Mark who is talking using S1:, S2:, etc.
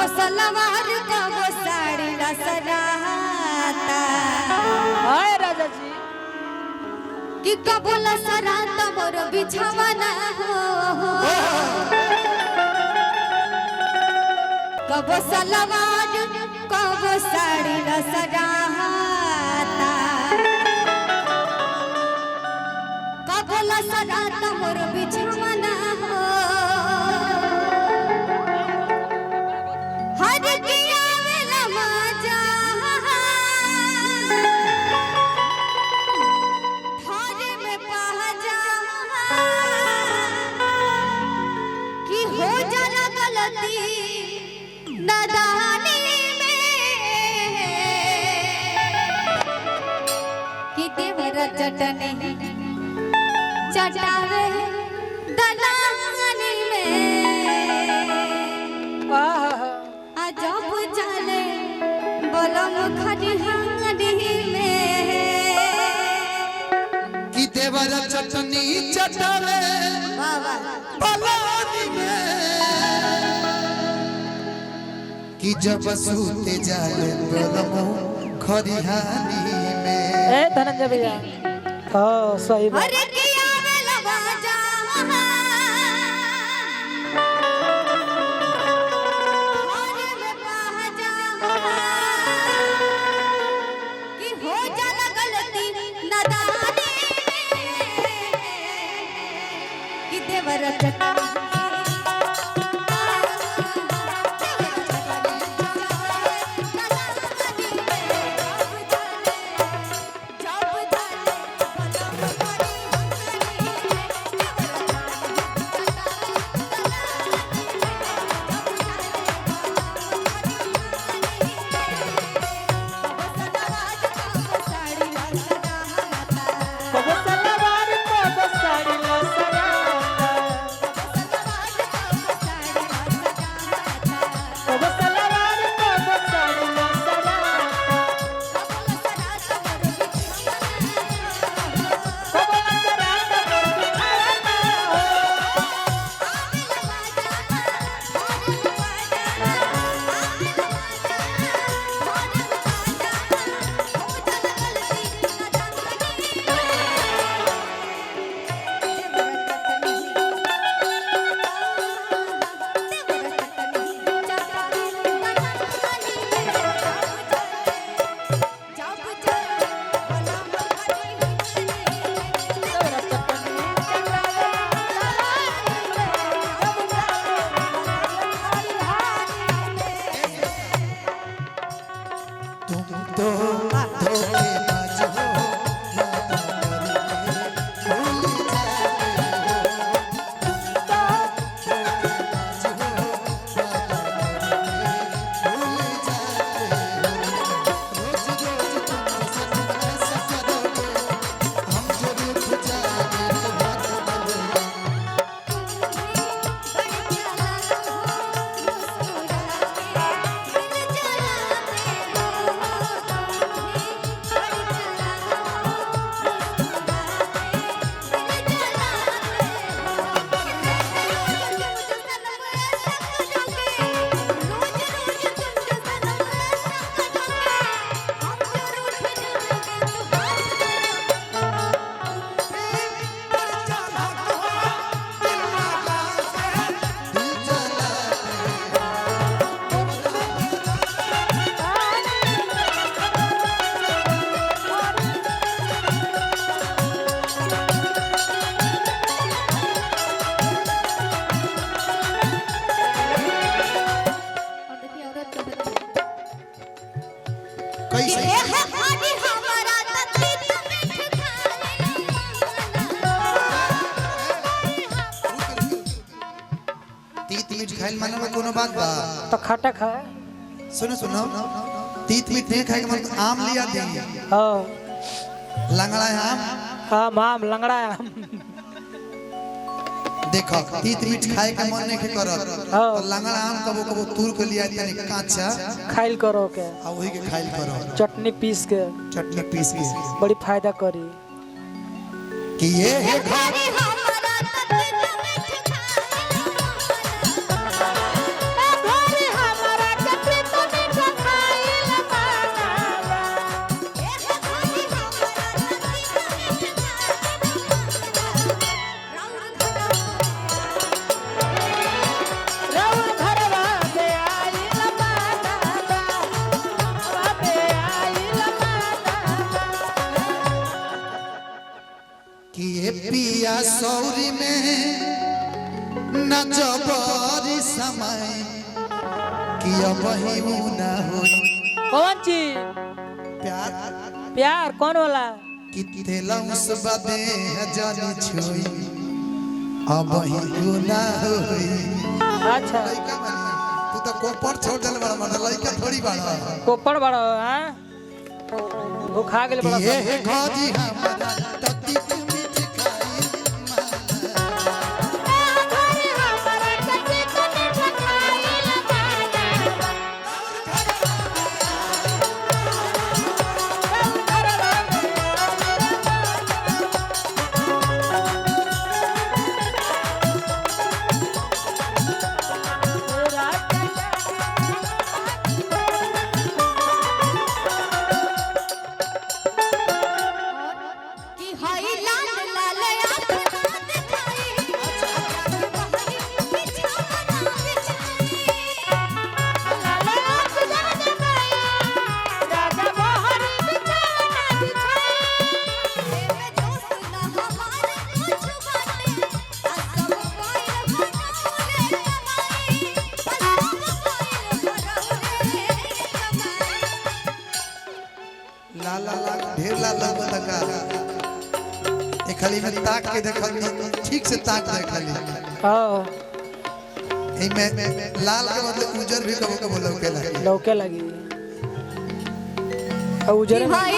S1: कबो सलवार कबो साड़ी लसराता
S2: हाय राजा जी
S1: कि कबो लसराता मोर बिछावना हो कबो सलवार कबो साड़ी लसराता कबो लसराता मोर बिछावना हो हर किया वेला मजा थारे में पहजा कि हो जरा गलती नादानी में कि देवर चटनी चटावे दलानी में जब चले बोलम खलिहानी में
S3: कि देवर चटनी चटावे पलानी में कि जब सूते जाले बोलमो खरिहानी में
S2: ए धनंजय भैया हां सही बात
S1: अरे किया वेला बाजा थारे में पहजा कि हो जाला गलती नादानी कि देवर चटनी
S2: कबो सलवार कबो साड़ी लसराता कबो सलवार कबो साड़ी लसराता कबो लसराता मोर बिछावना
S3: तुम तो धोखेबाज हो वादा करके भूल जाते हो तुम तो धोखेबाज हो वादा करके भूल जाते हो रोज रोज तुम ऐसा करोगे हम जो रूठ जाएंगे तो बात बोलोगे कैसे तीत मीठ खाइल माने में कोनो बात बा
S2: तो खट्टा खाए
S3: सुनो सुनो तीत मीठ नहीं खाए के मन आम लिया दी
S2: हां
S3: लंगड़ा है आम
S2: आम लंगड़ा आम
S3: देखो तीत मीठ खाए के मन नहीं करत
S2: हाँ।
S3: तो लंगड़ा आम कबो कबो तूर के लिया तनी कांचा
S2: खाइल करो के
S3: आ वही के खाइल करो
S2: चटनी पीस के
S3: चटनी पीस के
S2: बड़ी फायदा करी
S3: कि ये है
S1: घरी हमारा तत्व में
S3: न जबरी समय कि अब ही न होई
S2: कौन चीज
S3: प्यार
S2: प्यार कौन वाला
S3: कि तेलंस बदे जानी छुई अब ही न होई।
S2: अच्छा
S3: लइका बनी तू तो कोपर छोड़ देल बड़ा मन लइका थोड़ी बड़ा
S2: कोपड़ बड़ा हां वो खा गेल बड़ा
S3: ये घोजी हमरा तती मीठ खाई
S1: कि हाय लाल लाल आँख ना दिखाई बिछाना बिछाई लाल आँख ना दिखाई राजा मोहरी बिछाना बिछाई एमे दोस्त ना हमारे कुछ बाटे सब कोई भरोले कमाई सब कोई भरोले कमाई
S3: ला ला ला ढेर ला ला बतका ए खाली में ताक के देखल ठीक से ताक दे खाली
S2: हां
S3: ए में लाल के मतलब उजर भी कबो कबो लौके लगे
S2: लौके लगी और उजर
S1: हाय